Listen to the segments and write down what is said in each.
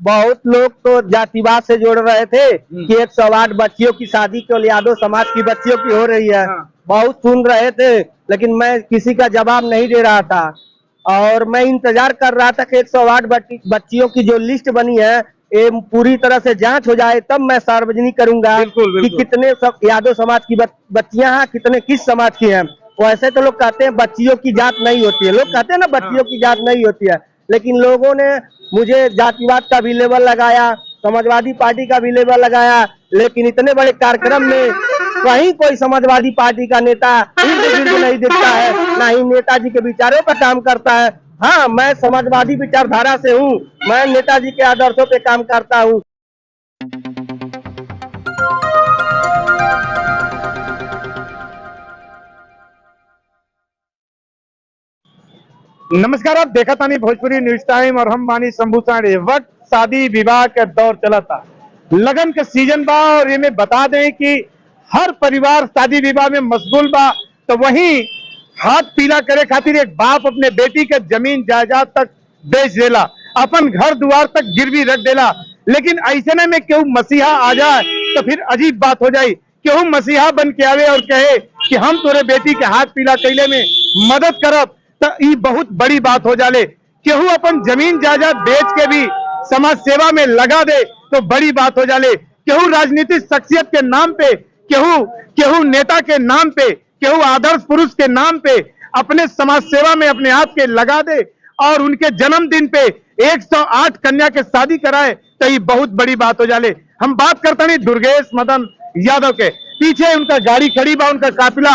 बहुत लोग तो जातिवाद से जोड़ रहे थे कि 108 बच्चियों की शादी केवल यादव समाज की बच्चियों की हो रही है। बहुत सुन रहे थे, लेकिन मैं किसी का जवाब नहीं दे रहा था और मैं इंतजार कर रहा था कि 108 बच्चियों की जो लिस्ट बनी है ये पूरी तरह से जांच हो जाए, तब मैं सार्वजनिक करूंगा कि कितने यादव समाज की बच्चियां हैं, कितने किस समाज की हैं। वैसे तो लोग कहते हैं बच्चियों की जात नहीं होती है, लोग कहते हैं ना बच्चियों की जात नहीं होती है, लेकिन लोगों ने मुझे जातिवाद का भी लेबल लगाया, समाजवादी पार्टी का भी लेबल लगाया, लेकिन इतने बड़े कार्यक्रम में कहीं कोई समाजवादी पार्टी का नेता नहीं दिखता है, ना ही नेताजी के विचारों का काम करता है। हाँ, मैं समाजवादी विचारधारा से हूँ, मैं नेताजी के आदर्शों पे काम करता हूँ। नमस्कार, आप देखा तानी भोजपुरी न्यूज टाइम और हम बानी शंभू साड़ी। वक्त शादी विवाह के दौर चला था, लगन के सीजन बा और ये मैं बता दें कि हर परिवार शादी विवाह में मशगूल बा। तो वहीं हाथ पीला करे खातिर एक बाप अपने बेटी के जमीन जायदाद तक बेच देला, अपन घर द्वार तक गिरवी रख देला। लेकिन ऐसे में केहू मसीहा आ जाए तो फिर अजीब बात हो जाए। केहू मसीहा बन के आवे और कहे कि हम तोरे बेटी के हाथ पीला कैले में मदद करब, तो ये बहुत बड़ी बात हो जाले। केहू अपन जमीन जायदाद बेच के भी समाज सेवा में लगा दे तो बड़ी बात हो जाले। केहू राजनीतिक शख्सियत के नाम पे, केहू नेता के नाम पे, केहू आदर्श पुरुष के नाम पे अपने समाज सेवा में अपने आप के लगा दे और उनके जन्मदिन पे 108 कन्या के शादी कराए तो ये बहुत बड़ी बात हो जाले। हम बात करते नहीं दुर्गेश मदन यादव के, पीछे उनका गाड़ी खड़ी बा, उनका काफिला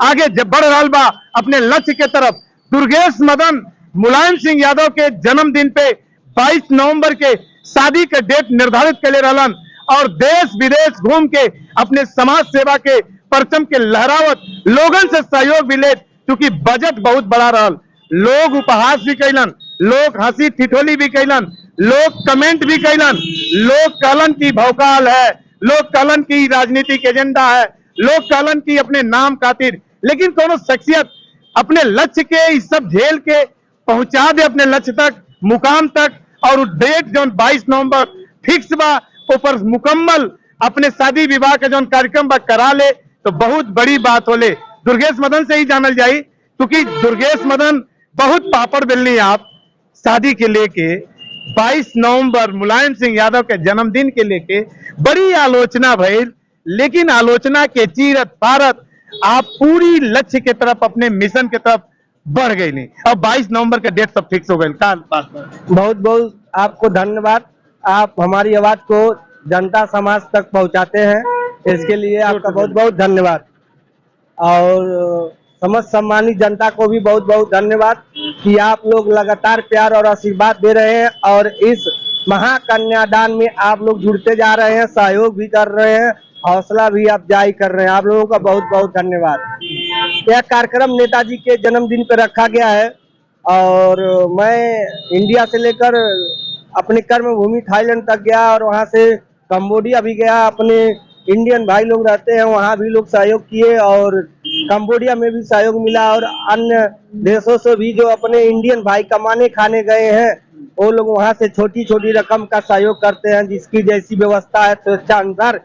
आगे बढ़ रहा बा अपने लक्ष्य के तरफ। दुर्गेश मदन मुलायम सिंह यादव के जन्मदिन पे 22 नवंबर के शादी के डेट निर्धारित कर ले रहलन और देश विदेश घूम के अपने समाज सेवा के परचम के लहरावत लोगन से सहयोग भी ले, क्योंकि बजट बहुत बड़ा रहल। लोग उपहास भी कैलन, लोग हंसी ठिठोली भी कैलन, लोग कमेंट भी कैलन, लोग कहलन की भौकाल है, लोग कहलन की राजनीतिक एजेंडा है, लोग कहलन की अपने नाम खातिर। लेकिन कोनो शख्सियत अपने लक्ष्य के इस सब झेल के पहुंचा दे अपने लक्ष्य तक, मुकाम तक, और डेट जो 22 नवंबर फिक्स बा ऊपर मुकम्मल अपने शादी विवाह का जो कार्यक्रम बा करा ले तो बहुत बड़ी बात होले। दुर्गेश मदन से ही जानल जाई, क्योंकि दुर्गेश मदन बहुत पापड़ बेलनी आप शादी के लेके 22 नवंबर मुलायम सिंह यादव के जन्मदिन के लेके बड़ी आलोचना भइल, लेकिन आलोचना के चीरत पारत आप पूरी लक्ष्य के तरफ अपने मिशन के तरफ बढ़ गई नहीं। अब 22 नवंबर का डेट सब फिक्स हो गए। बहुत बहुत आपको धन्यवाद, आप हमारी आवाज को जनता समाज तक पहुंचाते हैं, इसके लिए आपका बहुत बहुत धन्यवाद। और समस्त सम्मानित जनता को भी बहुत बहुत धन्यवाद कि आप लोग लगातार प्यार और आशीर्वाद दे रहे हैं और इस महाकन्यादान में आप लोग जुड़ते जा रहे हैं, सहयोग भी कर रहे हैं, हौसला भी अफजाई कर रहे हैं। आप लोगों का बहुत बहुत धन्यवाद। यह कार्यक्रम नेताजी के जन्मदिन पर रखा गया है और मैं इंडिया से लेकर अपनी कर्मभूमि थाईलैंड तक गया और वहां से कंबोडिया भी गया। अपने इंडियन भाई लोग रहते हैं वहां भी लोग सहयोग किए और कंबोडिया में भी सहयोग मिला और अन्य देशों से भी जो अपने इंडियन भाई कमाने खाने गए हैं वो लोग वहां से छोटी छोटी रकम का सहयोग करते हैं। जिसकी जैसी व्यवस्था है स्वेच्छा अनुसार,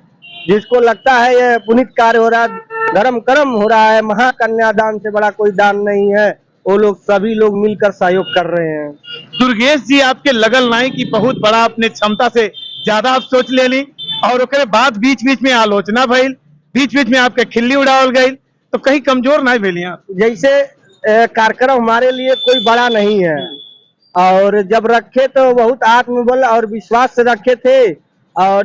जिसको लगता है ये पुनीत कार्य हो रहा है, धर्म कर्म हो रहा है, महाकन्यादान से बड़ा कोई दान नहीं है, वो लोग सभी लोग मिलकर सहयोग कर रहे हैं। दुर्गेश जी आपके लगल नहीं कि बहुत बड़ा अपने क्षमता से ज्यादा आप सोच लेनी और उसके बाद बीच बीच में आलोचना भइल, बीच बीच में आपके खिल्ली उड़ावल गई, तो कहीं कमजोर नहीं भइली आप? जैसे कार्यक्रम हमारे लिए कोई बड़ा नहीं है और जब रखे तो बहुत आत्मबल और विश्वास से रखे थे और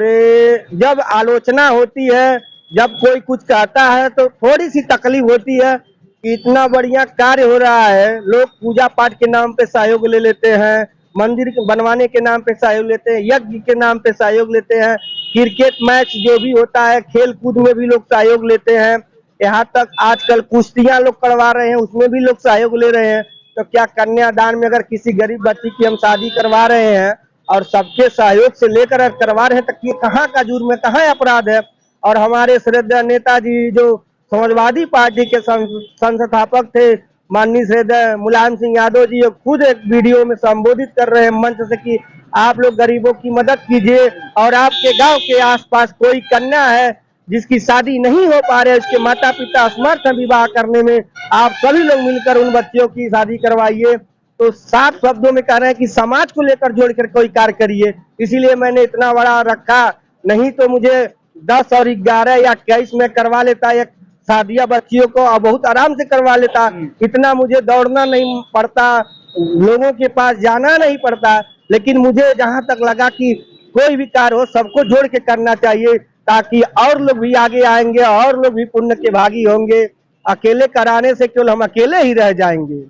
जब आलोचना होती है, जब कोई कुछ कहता है तो थोड़ी सी तकलीफ होती है कि इतना बढ़िया कार्य हो रहा है, लोग पूजा पाठ के नाम पे सहयोग ले लेते हैं, मंदिर बनवाने के नाम पे सहयोग लेते हैं, यज्ञ के नाम पे सहयोग लेते हैं, क्रिकेट मैच जो भी होता है खेल कूद में भी लोग सहयोग लेते हैं, यहाँ तक आजकल कुश्तियां लोग करवा रहे हैं उसमें भी लोग सहयोग ले रहे हैं। तो क्या कन्यादान में अगर किसी गरीब बच्ची की हम शादी करवा रहे हैं और सबके सहयोग से लेकर करवा रहे हैं तो ये कहाँ का जुर्म है, कहाँ अपराध है? और हमारे श्रद्धेय नेताजी जो समाजवादी पार्टी के संस्थापक थे माननीय श्री मुलायम सिंह यादव जी खुद एक वीडियो में संबोधित कर रहे हैं मंच से कि आप लोग गरीबों की मदद कीजिए, और आपके गांव के आसपास कोई कन्या है जिसकी शादी नहीं हो पा रही है, उसके माता पिता असमर्थ हैं विवाह करने में, आप सभी लोग मिलकर उन बच्चियों की शादी करवाइए। तो साफ शब्दों में कह रहे हैं कि समाज को लेकर जोड़कर कोई कार्य करिए, इसीलिए मैंने इतना बड़ा रखा, नहीं तो मुझे 10 और 11 या 21 में करवा लेता एक शादियां बच्चियों को, और बहुत आराम से करवा लेता। इतना मुझे दौड़ना नहीं पड़ता, लोगों के पास जाना नहीं पड़ता। लेकिन मुझे जहां तक लगा कि कोई भी कार्य हो सबको जोड़ के करना चाहिए, ताकि और लोग भी आगे आएंगे और लोग भी पुण्य के भागी होंगे। अकेले कराने से केवल हम अकेले ही रह जाएंगे।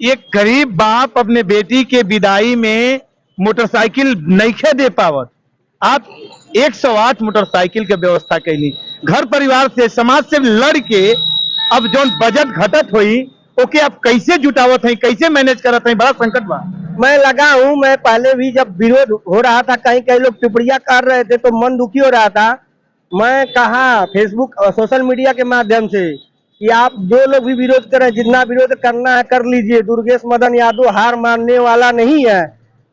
एक गरीब बाप अपने बेटी के विदाई में मोटरसाइकिल नहीं दे पावत, आप 108 मोटरसाइकिल के व्यवस्था कैली, घर परिवार से समाज से लड़ के अब जो बजट घटत हुई ओके आप कैसे जुटावत हैं, कैसे मैनेज करत हैं? बड़ा संकट बा। मैं लगा हूं, मैं पहले भी जब विरोध हो रहा था, कहीं कहीं लोग टिप्पणियां कर रहे थे तो मन दुखी हो रहा था। मैं कहा फेसबुक और सोशल मीडिया के माध्यम से कि आप जो लोग भी विरोध करें, जितना विरोध करना है कर लीजिए, दुर्गेश मदन यादव हार मानने वाला नहीं है,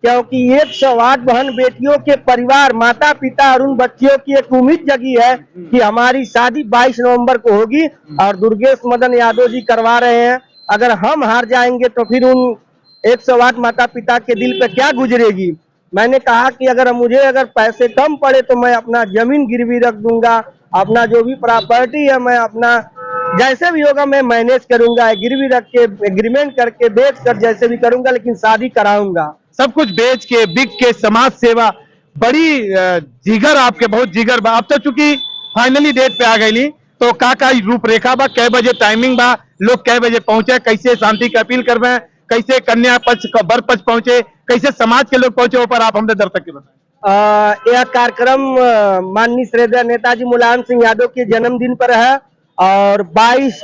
क्योंकि 108 बहन बेटियों के परिवार, माता पिता और उन बच्चियों की एक उम्मीद जगी है कि हमारी शादी 22 नवंबर को होगी और दुर्गेश मदन यादव जी करवा रहे हैं। अगर हम हार जाएंगे तो फिर उन 108 माता पिता के दिल पे क्या गुजरेगी। मैंने कहा कि अगर पैसे कम पड़े तो मैं अपना जमीन गिरवी रख दूंगा, अपना जो भी प्रॉपर्टी है मैं अपना जैसे भी होगा मैं मैनेज करूंगा, गिरवी रख के एग्रीमेंट करके बेच कर जैसे भी करूंगा, लेकिन शादी कराऊंगा। सब कुछ बेच के बिक के समाज सेवा, बड़ी जिगर आपके, बहुत जिगर बा। अब तो चूंकि फाइनली डेट पे आ गई, तो का रूपरेखा बा, कै बजे टाइमिंग बा, लोग कै बजे पहुंचे, कैसे शांति की अपील करवे, कैसे कन्या पक्ष वर पक्ष पहुंचे, कैसे समाज के लोग पहुंचे, ऊपर आप हमने दर्शक के बताएं। यह कार्यक्रम माननीय श्रद्धेय नेताजी मुलायम सिंह यादव के जन्मदिन पर है और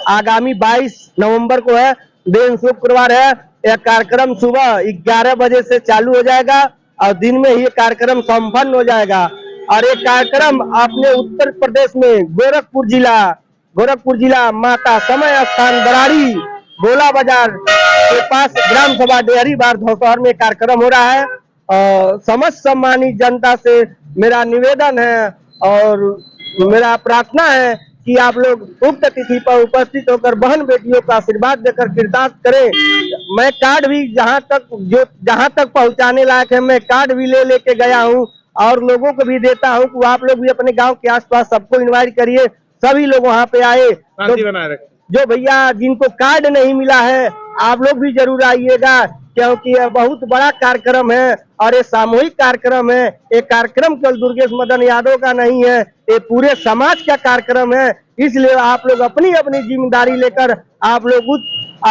आगामी 22 नवंबर को है, दिन शुक्रवार है। यह कार्यक्रम सुबह 11 बजे से चालू हो जाएगा और दिन में ही कार्यक्रम संपन्न हो जाएगा। और ये कार्यक्रम अपने उत्तर प्रदेश में गोरखपुर जिला माता समय स्थान बराड़ी गोला बाजार के पास ग्राम सभा डेहरी बार धौसहर में कार्यक्रम हो रहा है। समस्त सम्मानित जनता से मेरा निवेदन है और मेरा प्रार्थना है कि आप लोग उक्त तिथि पर उपस्थित होकर बहन बेटियों का आशीर्वाद देकर कृतार्थ करें। मैं कार्ड भी जहां तक पहुंचाने लायक है, मैं कार्ड भी लेके गया हूं और लोगों को भी देता हूं कि आप लोग भी अपने गांव के आसपास सबको इनवाइट करिए, सभी लोग वहां पे आए। जो भैया जिनको कार्ड नहीं मिला है आप लोग भी जरूर आइएगा, क्योंकि यह बहुत बड़ा कार्यक्रम है और ये सामूहिक कार्यक्रम है। ये कार्यक्रम केवल दुर्गेश मदन यादव का नहीं है, ये पूरे समाज का कार्यक्रम है। इसलिए आप लोग अपनी अपनी जिम्मेदारी लेकर आप लोग उस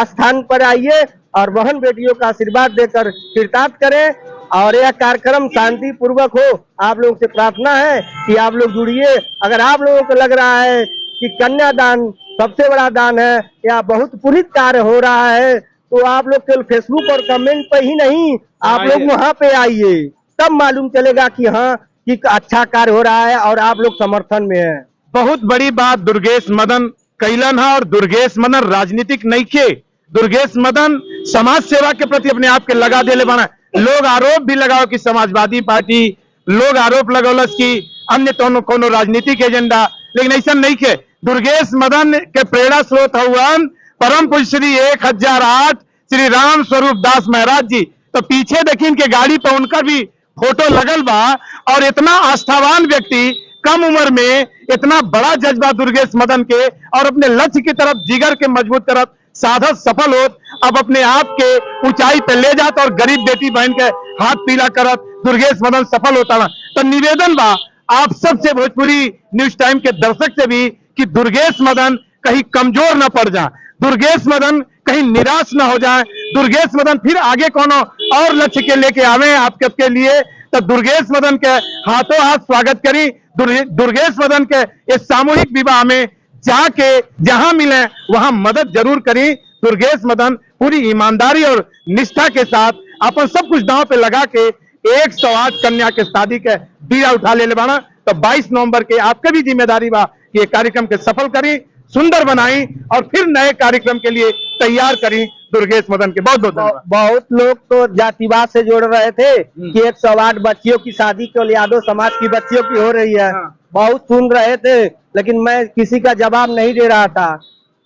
स्थान पर आइए और बहन बेटियों का आशीर्वाद देकर कृतार्थ करें और यह कार्यक्रम शांति पूर्वक हो। आप लोगों से प्रार्थना है कि आप लोग जुड़िए। अगर आप लोगों को लग रहा है कि कन्यादान सबसे बड़ा दान है या बहुत पुनीत कार्य हो रहा है, तो आप लोग केवल फेसबुक और कमेंट पे ही नहीं, आप लोग वहां पे आइए, तब मालूम चलेगा कि हाँ कि अच्छा कार्य हो रहा है और आप लोग समर्थन में हैं। बहुत बड़ी बात दुर्गेश मदन कैलन है और दुर्गेश मदन राजनीतिक नहीं के, दुर्गेश मदन समाज सेवा के प्रति अपने आप के लगा देले बना। लोग आरोप भी लगाओ कि समाजवादी पार्टी, लोग आरोप लगौलस कि अन्य कोनो राजनीतिक एजेंडा, लेकिन ऐसा नहीं के। दुर्गेश मदन के प्रेरणा स्रोत हुआ परम पूज्य श्री 1008 श्री राम स्वरूप दास महाराज जी। तो पीछे देखिए इनके गाड़ी पर उनका भी फोटो लगल बा और इतना आस्थावान व्यक्ति कम उम्र में इतना बड़ा जज्बा दुर्गेश मदन के और अपने लक्ष्य की तरफ जिगर के मजबूत तरफ साधक सफल होत, अब अपने आप के ऊंचाई पे ले जात और गरीब बेटी बहन के हाथ पीला करत दुर्गेश मदन सफल होता ना। तो निवेदन बा आप सबसे, भोजपुरी न्यूज टाइम के दर्शक से भी, कि दुर्गेश मदन कहीं कमजोर न पड़ जाए, दुर्गेश मदन कहीं निराश न हो जाए, दुर्गेश मदन फिर आगे कोनो और लक्ष्य के लेके आवे आपके लिए। तो दुर्गेश मदन के हाथों हाथ स्वागत करी। दुर्गेश मदन के इस सामूहिक विवाह में जाके जहां मिले वहां मदद जरूर करी। दुर्गेश मदन पूरी ईमानदारी और निष्ठा के साथ अपन सब कुछ दांव पे लगा के 108 कन्या के शादी के बीड़ा उठा ले बाना। तो 22 नवंबर के आपके भी जिम्मेदारी बा कि ये कार्यक्रम के सफल करी। सुंदर बनाई और फिर नए कार्यक्रम के लिए तैयार करी दुर्गेश मदन के। बहुत बहुत धन्यवाद। बहुत लोग तो जातिवाद से जोड़ रहे थे कि 108 बच्चियों की शादी केवल यादव समाज की बच्चियों की हो रही है। बहुत सुन रहे थे, लेकिन मैं किसी का जवाब नहीं दे रहा था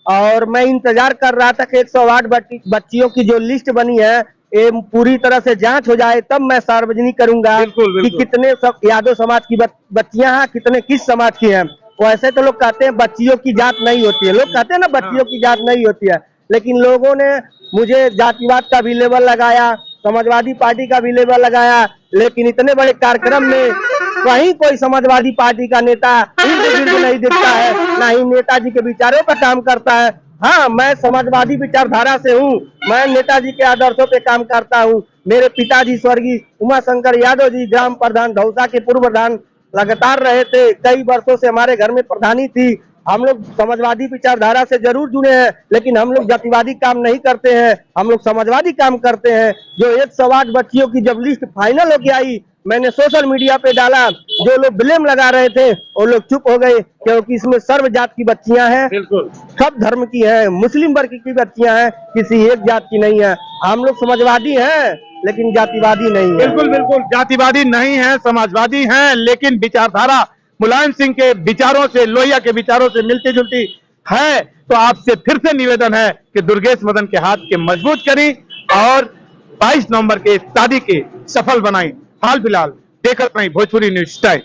और मैं इंतजार कर रहा था कि 108 बच्चियों की जो लिस्ट बनी है ये पूरी तरह से जांच हो जाए, तब मैं सार्वजनिक करूंगा कि कितने यादव समाज की बच्चियां हैं, कितने किस समाज की हैं। वैसे तो लोग कहते हैं बच्चियों की जात नहीं होती है, लोग कहते हैं ना बच्चियों की जात नहीं होती है, लेकिन लोगों ने मुझे जातिवाद का भी लेबल लगाया, समाजवादी पार्टी का भी लेबल लगाया, लेकिन इतने बड़े कार्यक्रम में कहीं कोई समाजवादी पार्टी का नेता नहीं दिखता है, ना ही नेताजी के विचारों पर काम करता है। हाँ, मैं समाजवादी विचारधारा से हूँ, मैं नेताजी के आदर्शों पे काम करता हूँ। मेरे पिताजी स्वर्गीय उमाशंकर यादव जी ग्राम प्रधान धौसा के पूर्व प्रधान लगातार रहे थे, कई वर्षों से हमारे घर में प्रधानी थी। हम लोग समाजवादी विचारधारा से जरूर जुड़े हैं, लेकिन हम लोग जातिवादी काम नहीं करते हैं, हम लोग समाजवादी काम करते हैं। जो 108 बच्चियों की जब लिस्ट फाइनल होकर आई, मैंने सोशल मीडिया पे डाला, जो लोग ब्लेम लगा रहे थे वो लोग चुप हो गए, क्योंकि इसमें सर्व जात की बच्चियां हैं, सब धर्म की हैं, मुस्लिम वर्ग की बच्चियां हैं, किसी एक जात की नहीं है। हम लोग समाजवादी हैं लेकिन जातिवादी नहीं है। बिल्कुल बिल्कुल, जातिवादी नहीं है, समाजवादी हैं, लेकिन विचारधारा मुलायम सिंह के विचारों से, लोहिया के विचारों से मिलती जुलती है। तो आपसे फिर से निवेदन है कि दुर्गेश मदन के हाथ के मजबूत करें और 22 नवंबर के शादी के सफल बनाएं। हाल फिलहाल देखते रहिए भोजपुरी न्यूज टाइम।